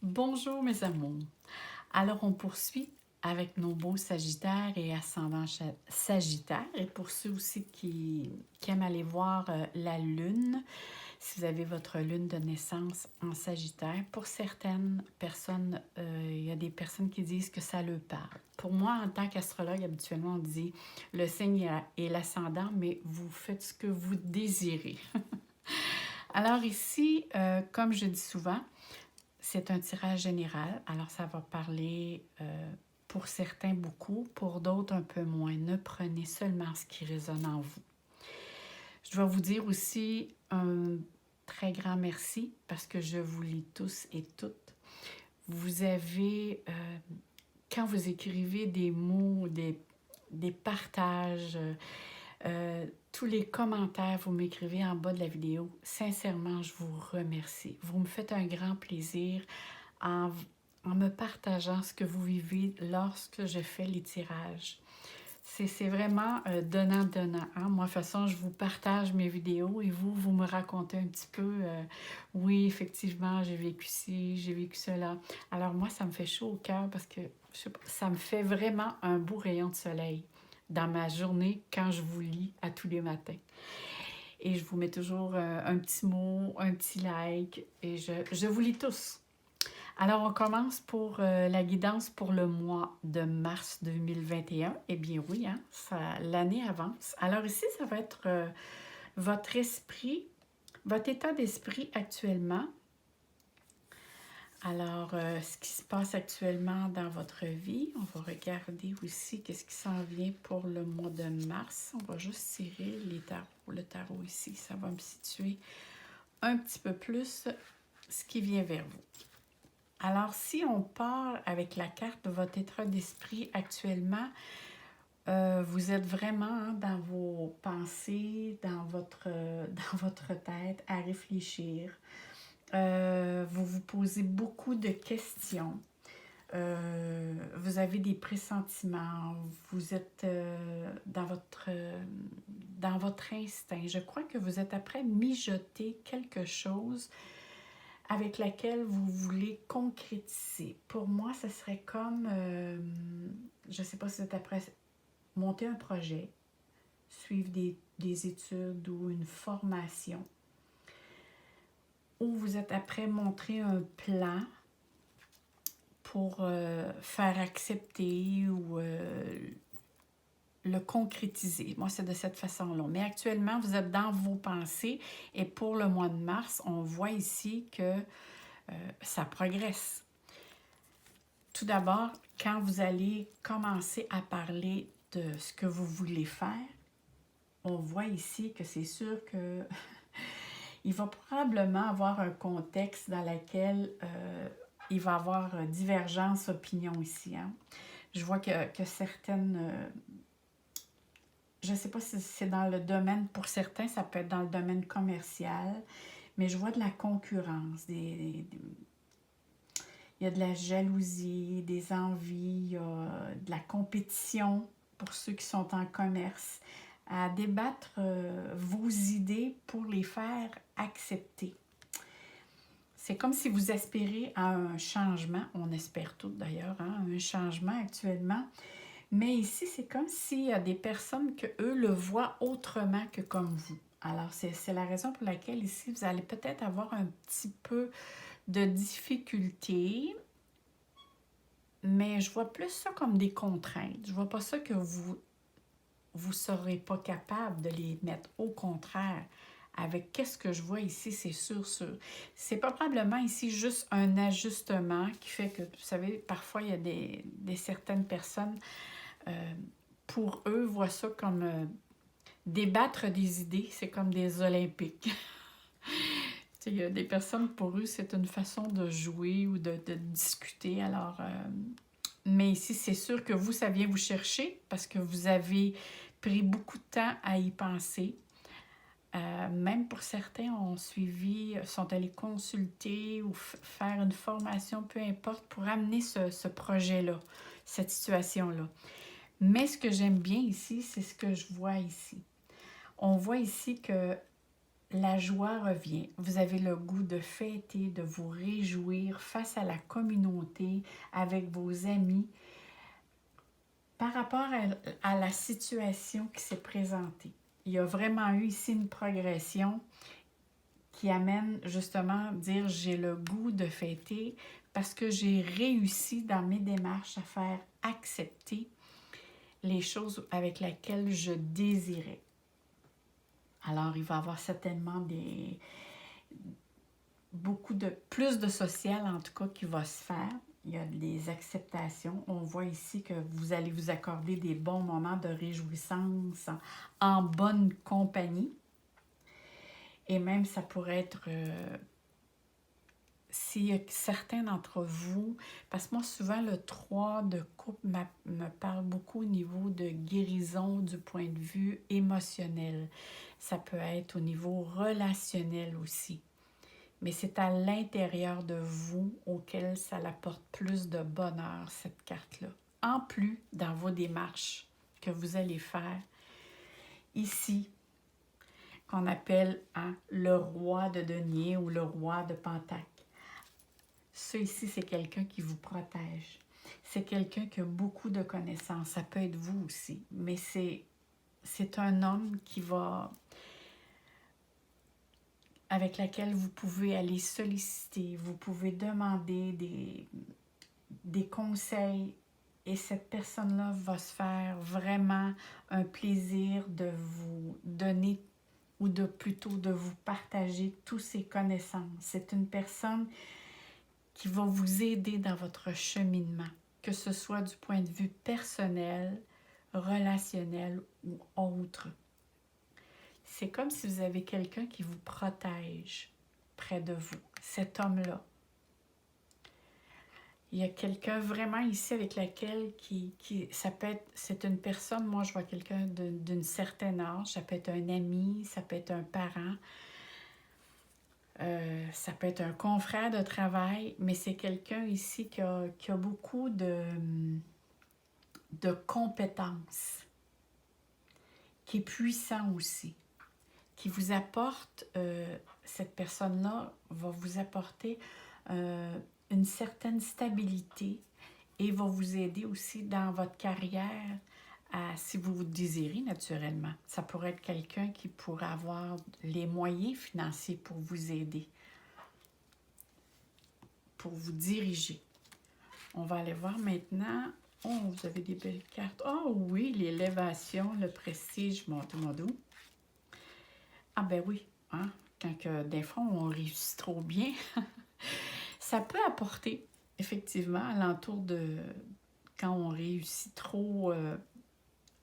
Bonjour mes amours. Alors on poursuit avec nos beaux Sagittaires et ascendants Sagittaires. Et pour ceux aussi qui aiment aller voir la Lune, si vous avez votre Lune de naissance en Sagittaire, pour certaines personnes, il y a des personnes qui disent que ça leur parle. Pour moi, en tant qu'astrologue, habituellement on dit le signe et l'ascendant, mais vous faites ce que vous désirez. Alors ici, comme je dis souvent, c'est un tirage général, alors ça va parler pour certains beaucoup, pour d'autres un peu moins. Ne prenez seulement ce qui résonne en vous. Je dois vous dire aussi un très grand merci parce que je vous lis tous et toutes. Vous avez, quand vous écrivez des mots, des partages, tous les commentaires, vous m'écrivez en bas de la vidéo, sincèrement, je vous remercie. Vous me faites un grand plaisir en, en me partageant ce que vous vivez lorsque je fais les tirages. C'est vraiment donnant-donnant. Hein? Moi, de toute façon, je vous partage mes vidéos et vous me racontez un petit peu, oui, effectivement, j'ai vécu ci, j'ai vécu cela. Alors moi, ça me fait chaud au cœur parce que je sais pas, ça me fait vraiment un beau rayon de soleil dans ma journée quand je vous lis à tous les matins. Et je vous mets toujours un petit mot, un petit like et je vous lis tous. Alors, on commence pour la guidance pour le mois de mars 2021. Eh bien oui, hein, l'année avance. Alors ici, ça va être votre esprit, votre état d'esprit actuellement. Alors, ce qui se passe actuellement dans votre vie. On va regarder aussi qu'est-ce qui s'en vient pour le mois de mars. On va juste tirer les tarots. Le tarot ici, ça va me situer un petit peu plus ce qui vient vers vous. Alors, si on part avec la carte de votre état d'esprit actuellement, vous êtes vraiment hein, dans vos pensées, dans votre tête, à réfléchir. Vous vous posez beaucoup de questions. Vous avez des pressentiments. Vous êtes dans votre instinct. Je crois que vous êtes après mijoter quelque chose avec laquelle vous voulez concrétiser. Pour moi, ce serait comme, je ne sais pas si vous êtes après monter un projet, suivre des études ou une formation, ou vous êtes après montrer un plan pour faire accepter ou le concrétiser. Moi, c'est de cette façon-là. Mais actuellement, vous êtes dans vos pensées et pour le mois de mars, on voit ici que ça progresse. Tout d'abord, quand vous allez commencer à parler de ce que vous voulez faire, on voit ici que c'est sûr que il va probablement avoir un contexte dans lequel il va y avoir divergence d'opinion ici. Hein. Je vois que certaines... je ne sais pas si c'est dans le domaine, pour certains, ça peut être dans le domaine commercial, mais je vois de la concurrence, il y a de la jalousie, des envies, il y a de la compétition pour ceux qui sont en commerce, à débattre vos idées pour les faire accepter. C'est comme si vous aspirez à un changement, on espère tout d'ailleurs, hein, un changement actuellement, mais ici c'est comme s'il y a des personnes que eux le voient autrement que comme vous. Alors c'est la raison pour laquelle ici vous allez peut-être avoir un petit peu de difficultés, mais je vois plus ça comme des contraintes. Je vois pas ça que vous serez pas capable de les mettre. Au contraire, avec qu'est-ce que je vois ici, c'est sûr. C'est probablement ici juste un ajustement qui fait que, vous savez, parfois il y a des certaines personnes, pour eux, voient ça comme débattre des idées, c'est comme des Olympiques. Il y a des personnes, pour eux, c'est une façon de jouer ou de discuter. Alors, mais ici, c'est sûr que vous, ça vient vous chercher parce que vous avez pris beaucoup de temps à y penser. Même pour certains, ont suivi, sont allés consulter ou faire une formation, peu importe, pour amener ce projet-là, cette situation-là. Mais ce que j'aime bien ici, c'est ce que je vois ici. On voit ici que la joie revient. Vous avez le goût de fêter, de vous réjouir face à la communauté, avec vos amis, par rapport à la situation qui s'est présentée. Il y a vraiment eu ici une progression qui amène justement à dire j'ai le goût de fêter parce que j'ai réussi dans mes démarches à faire accepter les choses avec lesquelles je désirais. Alors, il va y avoir certainement plus de social en tout cas qui va se faire. Il y a des acceptations. On voit ici que vous allez vous accorder des bons moments de réjouissance en bonne compagnie. Et même, ça pourrait être, s'il y a certains d'entre vous, parce que moi, souvent, le 3 de coupe me parle beaucoup au niveau de guérison du point de vue émotionnel. Ça peut être au niveau relationnel aussi. Mais c'est à l'intérieur de vous auquel ça apporte plus de bonheur, cette carte-là. En plus, dans vos démarches que vous allez faire, ici, qu'on appelle le roi de denier ou le roi de pentacle. Ça ici, c'est quelqu'un qui vous protège. C'est quelqu'un qui a beaucoup de connaissances. Ça peut être vous aussi, mais c'est un homme qui va... avec laquelle vous pouvez aller solliciter, vous pouvez demander des conseils et cette personne-là va se faire vraiment un plaisir de vous donner ou plutôt de vous partager toutes ses connaissances. C'est une personne qui va vous aider dans votre cheminement, que ce soit du point de vue personnel, relationnel ou autre. C'est comme si vous avez quelqu'un qui vous protège près de vous, cet homme-là. Il y a quelqu'un vraiment ici avec laquelle ça peut être, c'est une personne, moi je vois quelqu'un d'une certaine âge, ça peut être un ami, ça peut être un parent, ça peut être un confrère de travail, mais c'est quelqu'un ici qui a beaucoup de compétences, qui est puissant aussi, qui vous apporte, cette personne-là va vous apporter une certaine stabilité et va vous aider aussi dans votre carrière, si vous vous désirez naturellement. Ça pourrait être quelqu'un qui pourrait avoir les moyens financiers pour vous aider, pour vous diriger. On va aller voir maintenant. Oh, vous avez des belles cartes. Oh oui, l'élévation, le prestige, mon doux. Ah ben oui, hein? Quand des fois on réussit trop bien, ça peut apporter effectivement alentour de quand on réussit trop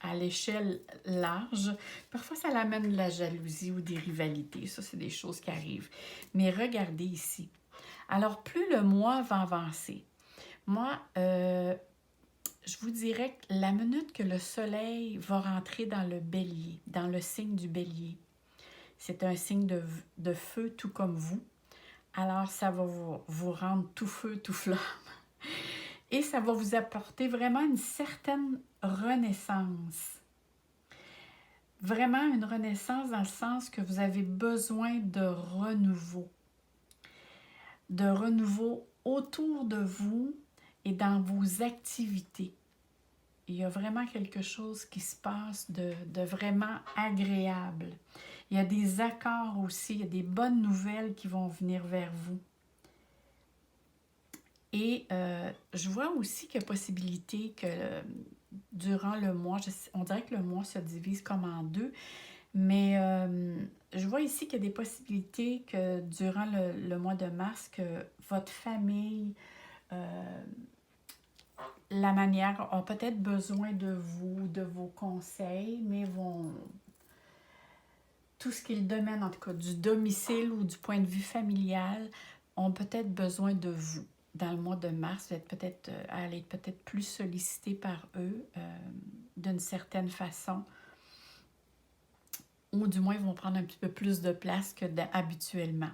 à l'échelle large, parfois ça l'amène de la jalousie ou des rivalités. Ça, c'est des choses qui arrivent. Mais regardez ici. Alors, plus le mois va avancer, moi, je vous dirais que la minute que le soleil va rentrer dans le bélier, dans le signe du bélier, c'est un signe de feu tout comme vous. Alors, ça va vous rendre tout feu, tout flamme. Et ça va vous apporter vraiment une certaine renaissance. Vraiment une renaissance dans le sens que vous avez besoin de renouveau. De renouveau autour de vous et dans vos activités. Il y a vraiment quelque chose qui se passe de vraiment agréable. Il y a des accords aussi, il y a des bonnes nouvelles qui vont venir vers vous. Et je vois aussi qu'il y a possibilité que durant le mois, on dirait que le mois se divise comme en deux, mais je vois ici qu'il y a des possibilités que durant le mois de mars, que votre famille, la manière, ont peut-être besoin de vous, de vos conseils, mais tout ce qui est le domaine, en tout cas, du domicile ou du point de vue familial, ont peut-être besoin de vous. Dans le mois de mars, vous allez être peut-être plus sollicité par eux d'une certaine façon. Ou du moins, ils vont prendre un petit peu plus de place que habituellement.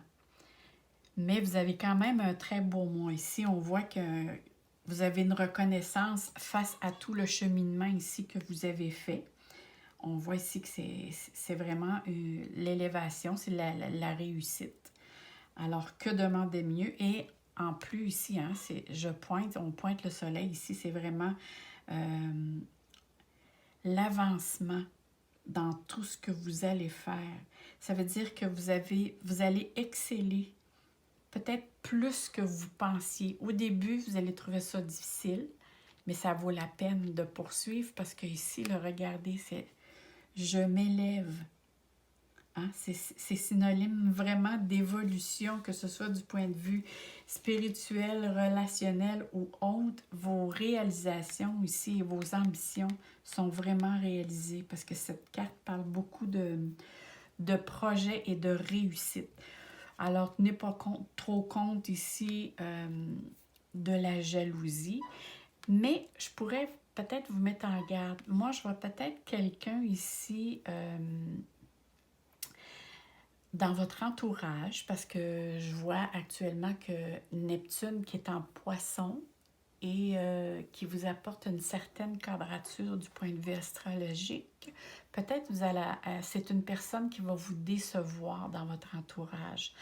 Mais vous avez quand même un très beau mois ici. On voit que vous avez une reconnaissance face à tout le cheminement ici que vous avez fait. On voit ici que c'est vraiment l'élévation, c'est la réussite. Alors, que demander mieux? Et en plus ici, hein, on pointe le soleil ici, c'est vraiment l'avancement dans tout ce que vous allez faire. Ça veut dire que vous allez exceller peut-être plus que vous pensiez. Au début, vous allez trouver ça difficile, mais ça vaut la peine de poursuivre parce que ici, regardez, c'est je m'élève. Hein? C'est synonyme vraiment d'évolution, que ce soit du point de vue spirituel, relationnel ou autre. Vos réalisations ici et vos ambitions sont vraiment réalisées parce que cette carte parle beaucoup de projets et de réussite. Alors, tenez pas trop compte ici de la jalousie, mais je pourrais peut-être vous mettre en garde. Moi, je vois peut-être quelqu'un ici dans votre entourage, parce que je vois actuellement que Neptune qui est en poisson et qui vous apporte une certaine quadrature du point de vue astrologique. Peut-être c'est une personne qui va vous décevoir dans votre entourage.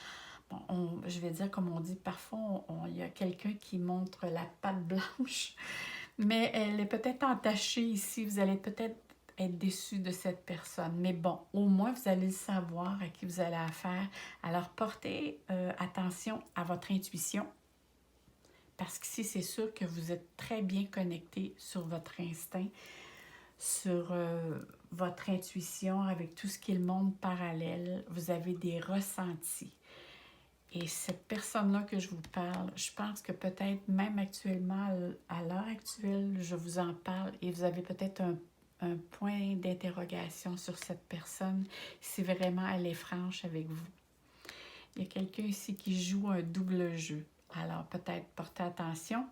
Bon, je vais dire comme on dit, parfois il y a quelqu'un qui montre la patte blanche, mais elle est peut-être entachée ici. Vous allez peut-être être déçu de cette personne. Mais bon, au moins, vous allez le savoir à qui vous allez affaire. Alors, portez attention à votre intuition, parce qu'ici, c'est sûr que vous êtes très bien connecté sur votre instinct, sur votre intuition, avec tout ce qui est le monde parallèle. Vous avez des ressentis. Et cette personne-là que je vous parle, je pense que peut-être même actuellement, à l'heure actuelle, je vous en parle et vous avez peut-être un point d'interrogation sur cette personne, si vraiment elle est franche avec vous. Il y a quelqu'un ici qui joue un double jeu. Alors peut-être portez attention,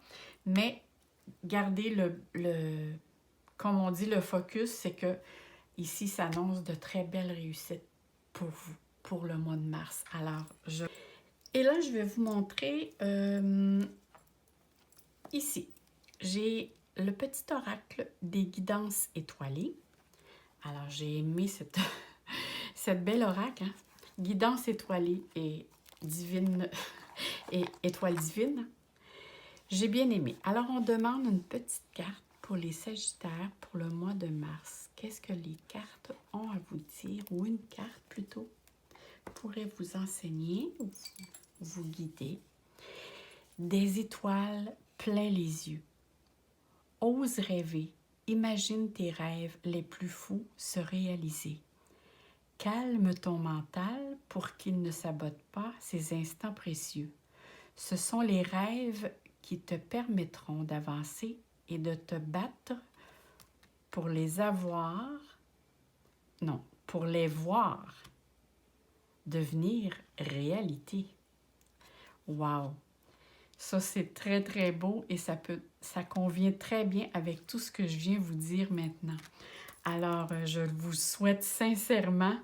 mais gardez comme on dit, le focus, c'est que ici s'annonce de très belles réussites pour vous, pour le mois de mars. Alors, Et là, je vais vous montrer ici. J'ai le petit oracle des guidances étoilées. Alors, j'ai aimé cette belle oracle, hein? Guidance étoilée et divine et étoile divine. J'ai bien aimé. Alors, on demande une petite carte pour les Sagittaires pour le mois de mars. Qu'est-ce que les cartes ont à vous dire? Ou une carte plutôt pourrait vous enseigner ou vous guider. Des étoiles plein les yeux. Ose rêver. Imagine tes rêves les plus fous se réaliser. Calme ton mental pour qu'il ne sabote pas ces instants précieux. Ce sont les rêves qui te permettront d'avancer et de te battre pour les avoir, non, pour les voir devenir réalité. Wow! Ça, c'est très, très beau et ça convient très bien avec tout ce que je viens vous dire maintenant. Alors, je vous souhaite sincèrement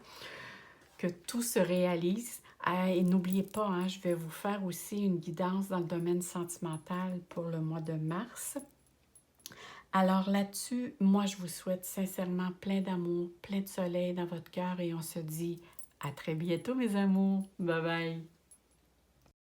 que tout se réalise. Et n'oubliez pas, hein, je vais vous faire aussi une guidance dans le domaine sentimental pour le mois de mars. Alors là-dessus, moi, je vous souhaite sincèrement plein d'amour, plein de soleil dans votre cœur et on se dit à très bientôt, mes amours. Bye bye!